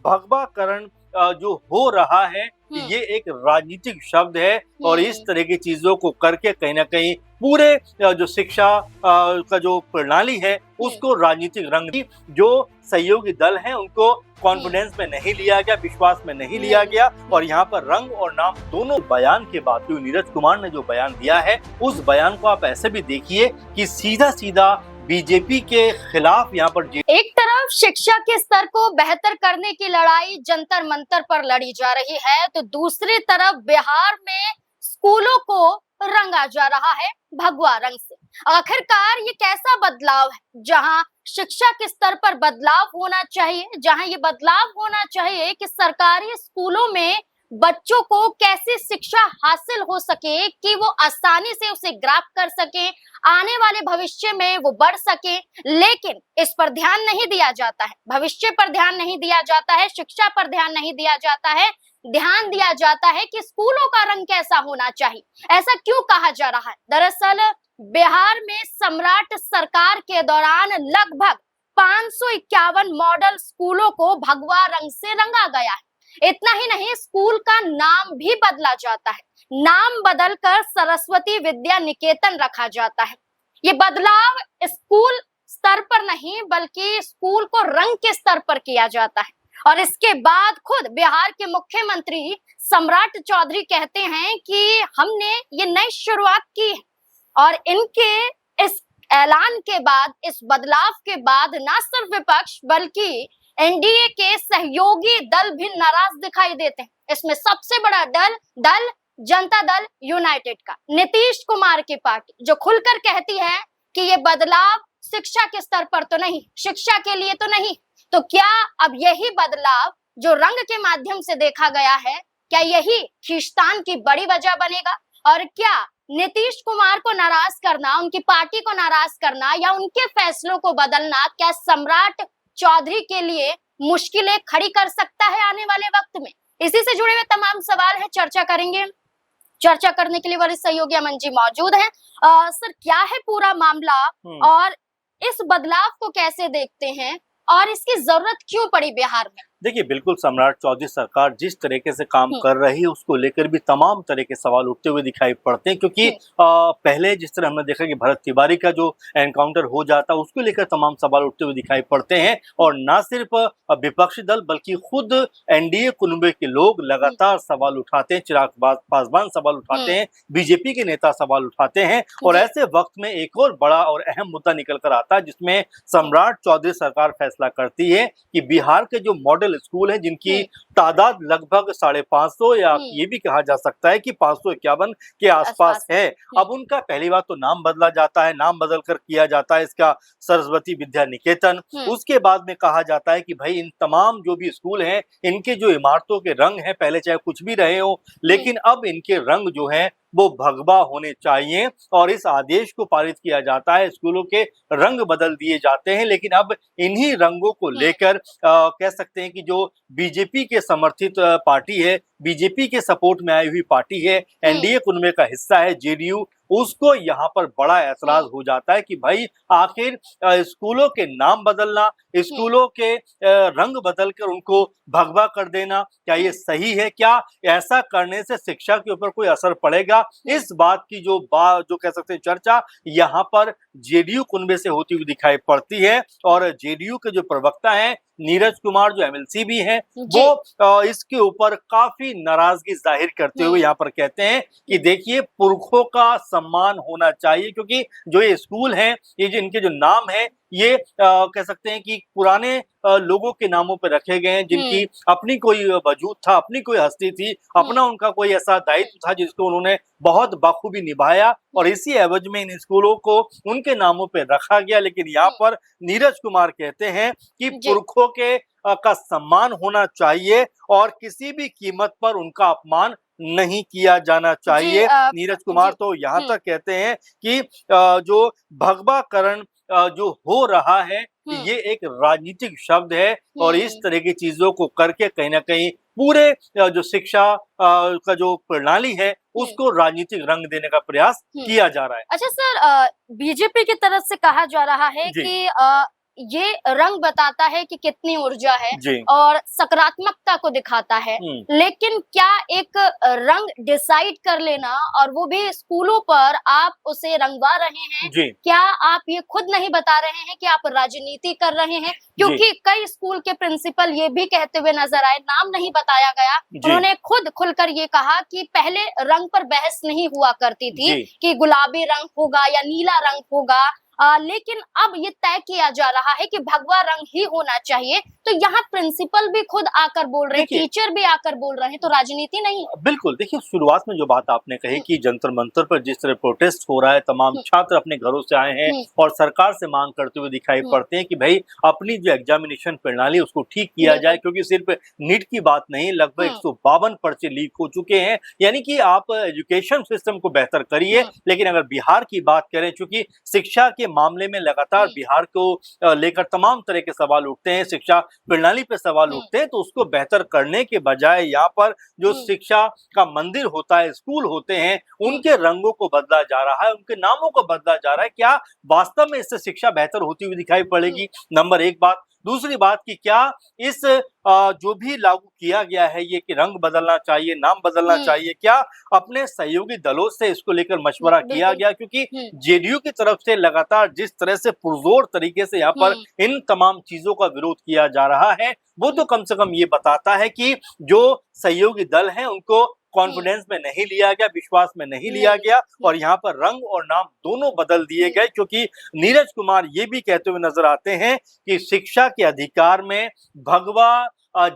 भगवाकरण जो हो रहा है ये एक राजनीतिक शब्द है और इस तरह की चीजों को करके कहीं ना कहीं पूरे जो शिक्षा का जो प्रणाली है उसको राजनीतिक रंग, जो सहयोगी दल हैं उनको कॉन्फिडेंस में नहीं लिया गया, विश्वास में नहीं लिया गया और यहाँ पर रंग और नाम दोनों बयान के बाद जो नीरज कुमार ने जो बयान दिया है उस बयान को आप ऐसे भी देखिए कि सीधा सीधा बीजेपी के खिलाफ यहाँ पर एक तरफ शिक्षा के स्तर को बेहतर करने की लड़ाई जंतर मंतर पर लड़ी जा रही है तो दूसरी तरफ बिहार में स्कूलों को रंगा जा रहा है भगवा रंग से। आखिरकार ये कैसा बदलाव है जहां शिक्षा के स्तर पर बदलाव होना चाहिए, जहां ये बदलाव होना चाहिए कि सरकारी स्कूलों में बच्चों को कैसे शिक्षा हासिल हो सके कि वो आसानी से उसे ग्राफ्ट कर सके, आने वाले भविष्य में वो बढ़ सके, लेकिन इस पर ध्यान नहीं दिया जाता है। भविष्य पर ध्यान नहीं दिया जाता है, शिक्षा पर ध्यान नहीं दिया जाता है, ध्यान दिया जाता है कि स्कूलों का रंग कैसा होना चाहिए। ऐसा क्यों कहा जा रहा है? दरअसल बिहार में सम्राट सरकार के दौरान लगभग 551 मॉडल स्कूलों को भगवा रंग से रंगा गया है। इतना ही नहीं, स्कूल का नाम भी बदला जाता है, नाम बदलकर सरस्वती विद्या निकेतन रखा जाता है। ये बदलाव स्कूल स्तर पर नहीं बल्कि स्कूल को रंग के स्तर पर किया जाता है और इसके बाद खुद बिहार के मुख्यमंत्री सम्राट चौधरी कहते हैं कि हमने ये नई शुरुआत की है और इनके इस ऐलान के बाद, इस बदलाव के बाद न सिर्फ विपक्ष बल्कि एनडीए के सहयोगी दल भी नाराज दिखाई देते हैं। इसमें सबसे बड़ा दल जनता दल यूनाइटेड का, नीतीश कुमार की पार्टी, जो खुलकर कहती है कि ये बदलाव शिक्षा के स्तर पर तो नहीं, शिक्षा के लिए तो नहीं। तो क्या अब यही बदलाव जो रंग के माध्यम से देखा गया है, क्या यही खींचतान की बड़ी वजह बनेगा? और क्या नीतीश कुमार को नाराज करना, उनकी पार्टी को नाराज करना या उनके फैसलों को बदलना क्या सम्राट चौधरी के लिए मुश्किलें खड़ी कर सकता है आने वाले वक्त में? इसी से जुड़े हुए तमाम सवाल है, चर्चा करेंगे। चर्चा करने के लिए वरिष्ठ सहयोगी अमन जी मौजूद हैं। सर, क्या है पूरा मामला और इस बदलाव को कैसे देखते हैं और इसकी जरूरत क्यों पड़ी बिहार में? देखिए, बिल्कुल सम्राट चौधरी सरकार जिस तरीके से काम कर रही है उसको लेकर भी तमाम तरह के सवाल उठते हुए दिखाई पड़ते हैं, क्योंकि पहले जिस तरह हमने देखा कि भरत तिवारी का जो एनकाउंटर हो जाता है उसको लेकर तमाम सवाल उठते हुए दिखाई पड़ते हैं और न सिर्फ विपक्षी दल बल्कि खुद एनडीए कुनबे के लोग लगातार सवाल उठाते हैं। चिराग पासवान सवाल उठाते हैं, बीजेपी के नेता सवाल उठाते हैं और ऐसे वक्त में एक और बड़ा और अहम मुद्दा निकल कर आता है जिसमें सम्राट चौधरी सरकार फैसला करती है कि बिहार के जो मॉडल स्कूल है जिनकी तादाद लगभग 550 या ये भी कहा जा सकता है कि 551 के आसपास है, अब उनका पहली बार तो नाम बदला जाता है, नाम बदलकर किया जाता है इसका सरस्वती विद्या निकेतन। उसके बाद में कहा जाता है कि भाई इन तमाम जो भी स्कूल हैं इनके जो इमारतों के रंग हैं, पहले चाहे कुछ भी रहे हो लेकिन अब इनके रंग जो है वो भगवा होने चाहिए और इस आदेश को पारित किया जाता है, स्कूलों के रंग बदल दिए जाते हैं। लेकिन अब इन्हीं रंगों को लेकर कह सकते हैं कि जो बीजेपी के समर्थित पार्टी है, बीजेपी के सपोर्ट में आई हुई पार्टी है, एनडीए कुनबे का हिस्सा है जेडीयू, उसको यहाँ पर बड़ा ऐतराज हो जाता है कि भाई आखिर स्कूलों के नाम बदलना, स्कूलों के रंग बदलकर उनको भगवा कर देना, क्या ये सही है? क्या ऐसा करने से शिक्षा के ऊपर कोई असर पड़ेगा? इस बात की जो कह सकते हैं चर्चा यहाँ पर जेडीयू कुनबे से होती हुई दिखाई पड़ती है और जेडीयू के जो प्रवक्ता हैं नीरज कुमार जो एमएलसी भी हैं वो इसके ऊपर काफी नाराजगी जाहिर करते हुए यहाँ पर कहते हैं कि देखिए, पुरखों का सम्मान होना चाहिए, क्योंकि जो ये स्कूल हैं, ये जो इनके जो नाम है ये कह सकते हैं कि पुराने लोगों के नामों पर रखे गए हैं जिनकी अपनी कोई वजूद था, अपनी कोई हस्ती थी, अपना उनका कोई ऐसा दायित्व था जिसको उन्होंने बहुत बखूबी निभाया और इसी एवज में इन स्कूलों को उनके नामों पर रखा गया। लेकिन यहाँ पर नीरज कुमार कहते हैं कि पुरखों के का सम्मान होना चाहिए और किसी भी कीमत पर उनका अपमान नहीं किया जाना चाहिए। नीरज कुमार तो यहाँ तक कहते हैं कि जो भगवाकरण जो हो रहा है ये एक राजनीतिक शब्द है और इस तरह की चीजों को करके कहीं ना कहीं पूरे जो शिक्षा का जो प्रणाली है उसको राजनीतिक रंग देने का प्रयास किया जा रहा है। अच्छा सर, बीजेपी की तरफ से कहा जा रहा है कि ये रंग बताता है कि कितनी ऊर्जा है जी। और सकारात्मकता को दिखाता है, लेकिन क्या एक रंग डिसाइड कर लेना और वो भी स्कूलों पर आप उसे रंगवा रहे हैं, जी। क्या आप ये खुद नहीं बता रहे हैं कि आप राजनीति कर रहे हैं? क्योंकि कई स्कूल के प्रिंसिपल ये भी कहते हुए नजर आए, नाम नहीं बताया गया, उन्होंने खुद खुलकर ये कहा कि पहले रंग पर बहस नहीं हुआ करती थी कि गुलाबी रंग होगा या नीला रंग होगा, लेकिन अब ये तय किया जा रहा है कि भगवा रंग ही होना चाहिए। तो यहाँ प्रिंसिपल भी खुद आकर बोल रहे हैं, टीचर भी आकर बोल रहे हैं, तो राजनीति नहीं है। बिल्कुल, देखिए शुरुआत में जो बात आपने कही कि जंतर मंतर पर जिस तरह प्रोटेस्ट हो रहा है, तमाम छात्र अपने घरों से आए हैं और सरकार से मांग करते हुए दिखाई पड़ते हैं कि भाई अपनी जो एग्जामिनेशन प्रणाली उसको ठीक किया जाए, क्योंकि सिर्फ नीट की बात नहीं, लगभग 152 पर्चे लीक हो चुके हैं। यानी कि आप एजुकेशन सिस्टम को बेहतर करिए, लेकिन अगर बिहार की बात करें, चूंकि शिक्षा के मामले में लगातार बिहार को लेकर तमाम तरह के सवाल उठते हैं, शिक्षा प्रणाली पे सवाल उठते हैं, तो उसको बेहतर करने के बजाय यहाँ पर जो शिक्षा का मंदिर होता है, स्कूल होते हैं, उनके रंगों को बदला जा रहा है, उनके नामों को बदला जा रहा है। क्या वास्तव में इससे शिक्षा बेहतर होती हुई दिखाई पड़ेगी? नंबर एक बात। दूसरी बात कि क्या इस जो भी लागू किया गया है ये कि रंग बदलना चाहिए, नाम बदलना चाहिए, क्या अपने सहयोगी दलों से इसको लेकर मशवरा किया गया? क्योंकि जेडीयू की तरफ से लगातार जिस तरह से पुरजोर तरीके से यहाँ पर इन तमाम चीजों का विरोध किया जा रहा है, वो तो कम से कम ये बताता है कि जो सहयोगी दल हैं उनको कॉन्फिडेंस में नहीं लिया गया, विश्वास में नहीं लिया गया और यहाँ पर रंग और नाम दोनों बदल दिए गए। क्योंकि नीरज कुमार ये भी कहते हुए नजर आते हैं कि शिक्षा के अधिकार में भगवा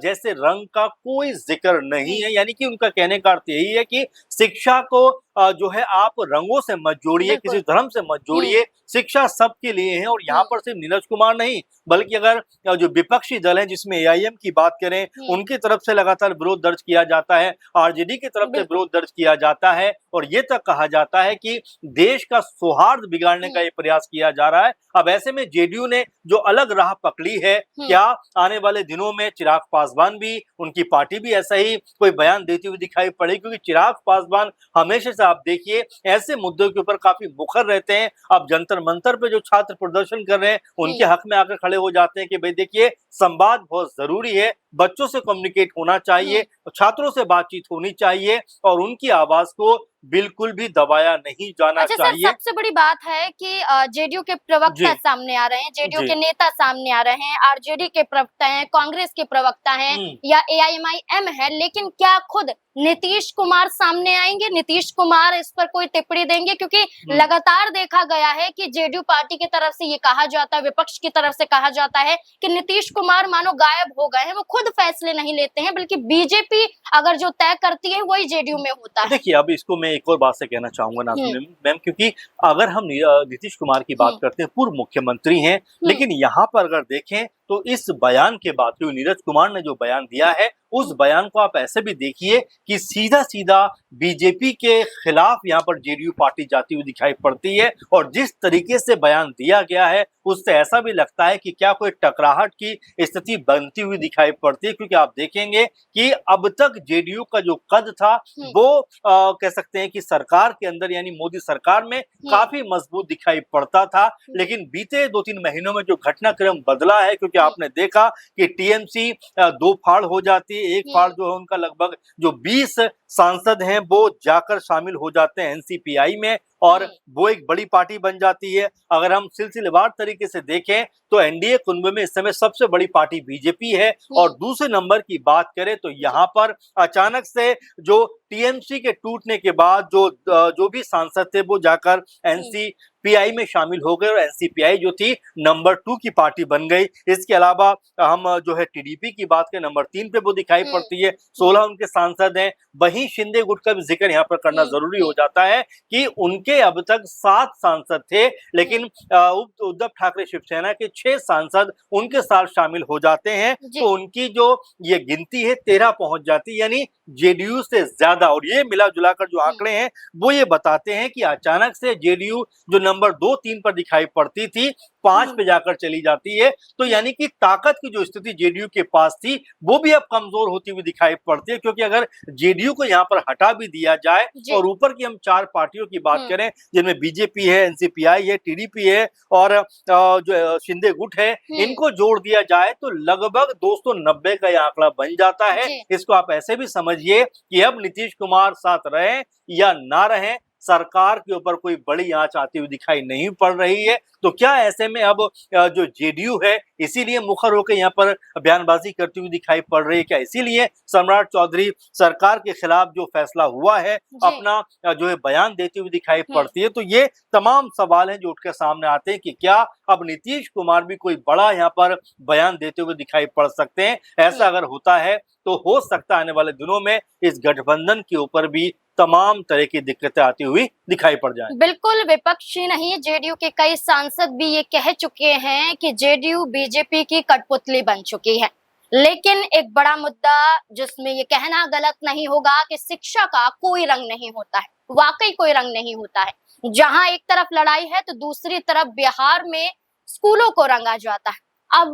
जैसे रंग का कोई जिक्र नहीं है। यानी कि उनका कहने का अर्थ यही है कि शिक्षा को जो है आप रंगों से मत जोड़िए, किसी धर्म से मत जोड़िए, शिक्षा सबके लिए है। और यहाँ पर सिर्फ नीरज कुमार नहीं, बल्कि अगर जो विपक्षी दल है जिसमें एआईएम की बात करें, उनकी तरफ से लगातार विरोध दर्ज किया जाता है, आरजेडी की तरफ से विरोध दर्ज किया जाता है और ये तक कहा जाता है कि देश का सौहार्द बिगाड़ने का ये प्रयास किया जा रहा है। अब ऐसे में जेडीयू ने जो अलग राह पकड़ी है, क्या आने वाले दिनों में चिराग पासवान भी, उनकी पार्टी भी ऐसा ही कोई बयान देती हुई दिखाई पड़ेगी? क्योंकि चिराग पासवान हमेशा से आप देखिए ऐसे मुद्दों के ऊपर काफी मुखर रहते हैं। अब जंतर मंतर पे जो छात्र प्रदर्शन कर रहे हैं उनके हक में आकर खड़े हो जाते हैं कि भाई देखिए संवाद बहुत जरूरी है, बच्चों से कम्युनिकेट होना चाहिए, छात्रों से बातचीत होनी चाहिए और उनकी आवाज को बिल्कुल भी दबाया नहीं जाना चाहिए। सर, सबसे बड़ी बात है कि जेडीयू के प्रवक्ता सामने आ रहे हैं, जेडीयू के नेता सामने आ रहे हैं, आरजेडी के प्रवक्ता हैं, कांग्रेस के प्रवक्ता हैं या एआईएमआईएम है, लेकिन क्या खुद नीतीश कुमार सामने आएंगे? नीतीश कुमार इस पर कोई टिप्पणी देंगे? क्योंकि लगातार देखा गया है कि जेडीयू पार्टी की तरफ से ये कहा जाता है, विपक्ष की तरफ से कहा जाता है कि नीतीश कुमार मानो गायब हो गए हैं, वो खुद फैसले नहीं लेते हैं, बल्कि बीजेपी अगर जो तय करती है वही जेडीयू में होता है। देखिए अब इसको मैं एक और बात से कहना चाहूंगा नाज़रीन मैम, क्योंकि अगर हम नीतीश कुमार की बात करते हैं, पूर्व मुख्यमंत्री हैं, लेकिन यहाँ पर अगर देखें तो इस बयान के बाद जो नीरज कुमार ने जो बयान दिया है, उस बयान को आप ऐसे भी देखिए कि सीधा सीधा बीजेपी के खिलाफ यहाँ पर जेडीयू पार्टी जाती हुई दिखाई पड़ती है। और जिस तरीके से बयान दिया गया है उससे ऐसा भी लगता है कि क्या कोई टकराहट की स्थिति बनती हुई दिखाई पड़ती है। क्योंकि आप देखेंगे कि अब तक जेडीयू का जो कद था वो कह सकते हैं कि सरकार के अंदर यानी मोदी सरकार में काफी मजबूत दिखाई पड़ता था, लेकिन बीते 2-3 महीनों में जो घटनाक्रम बदला है, क्योंकि आपने देखा कि टीएमसी 2 फाड़ हो जाती है, एक फाड़ जो है उनका लगभग जो 20 सांसद हैं वो जाकर शामिल हो जाते हैं एनसीपीआई में और वो एक बड़ी पार्टी बन जाती है। अगर हम सिलसिलेवार तरीके से देखें तो एनडीए कुंभ में इस समय सबसे बड़ी पार्टी बीजेपी है। और दूसरे नंबर की बात करें तो यहाँ पर अचानक से जो टीएमसी के टूटने के बाद जो भी सांसद थे वो जाकर एनसीपीआई में शामिल हो गए और एनसीपीआई जो थी नंबर 2 की पार्टी बन गई। इसके अलावा हम जो है टीडीपी की बात करें नंबर 3 पे वो दिखाई पड़ती है, 16 उनके सांसद हैं। वहीं शिंदे गुट का भी जिक्र यहाँ पर करना जरूरी हो जाता है कि उनके अब तक 7 सांसद थे, लेकिन उद्धव ठाकरे शिवसेना के 6 सांसद उनके साथ शामिल हो जाते हैं, तो उनकी जो ये गिनती है 13 पहुंच जाती है, यानी जेडीयू से ज्यादा। और ये मिला जुलाकर जो आंकड़े हैं वो ये बताते हैं कि अचानक से जेडीयू जो नंबर 2-3 पर दिखाई पड़ती थी 5 पे जाकर चली जाती है। तो यानी कि ताकत की जो स्थिति जेडीयू के पास थी वो भी अब कमजोर होती हुई दिखाई पड़ती है, क्योंकि अगर जेडीयू को यहाँ पर हटा भी दिया जाए और ऊपर की हम 4 पार्टियों की बात करें जिनमें बीजेपी है, एनसीपीआई है, टीडीपी है और जो शिंदे गुट है, इनको जोड़ दिया जाए तो लगभग 290 का यह आंकड़ा बन जाता है। इसको आप ऐसे भी समझिए कि अब नीतीश कुमार साथ रहे या ना रहे, सरकार के ऊपर कोई बड़ी आंच आती हुई दिखाई नहीं पड़ रही है। तो क्या ऐसे में अब जो जेडीयू है इसीलिए मुखर होकर यहाँ पर बयानबाजी करती हुई दिखाई पड़ रही है? क्या इसीलिए सम्राट चौधरी सरकार के खिलाफ जो फैसला हुआ है अपना जो है बयान देती हुई दिखाई पड़ती है? तो ये तमाम सवाल हैं जो उठकर सामने आते हैं कि क्या अब नीतीश कुमार भी कोई बड़ा यहाँ पर बयान देते हुए दिखाई पड़ सकते हैं? ऐसा अगर होता है तो हो सकता है आने वाले दिनों में इस गठबंधन के ऊपर भी तमाम तरह की दिक्कतें आती हुई दिखाई पड़ जाएं। बिल्कुल, विपक्ष ही नहीं, जेडीयू के कई सांसद भी ये कह चुके हैं कि जेडीयू बीजेपी की कठपुतली बन चुकी है। लेकिन एक बड़ा मुद्दा जिसमें ये कहना गलत नहीं होगा कि शिक्षा का कोई रंग नहीं होता है, वाकई कोई रंग नहीं होता है। जहां एक तरफ लड़ाई है तो दूसरी तरफ बिहार में स्कूलों को रंगा जाता है। अब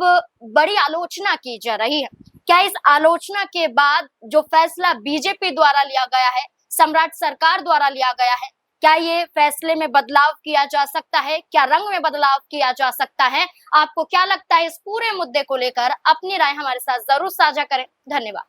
बड़ी आलोचना की जा रही है। क्या इस आलोचना के बाद जो फैसला बीजेपी द्वारा लिया गया है, सम्राट सरकार द्वारा लिया गया है, क्या ये फैसले में बदलाव किया जा सकता है? क्या रंग में बदलाव किया जा सकता है? आपको क्या लगता है? इस पूरे मुद्दे को लेकर अपनी राय हमारे साथ जरूर साझा करें। धन्यवाद।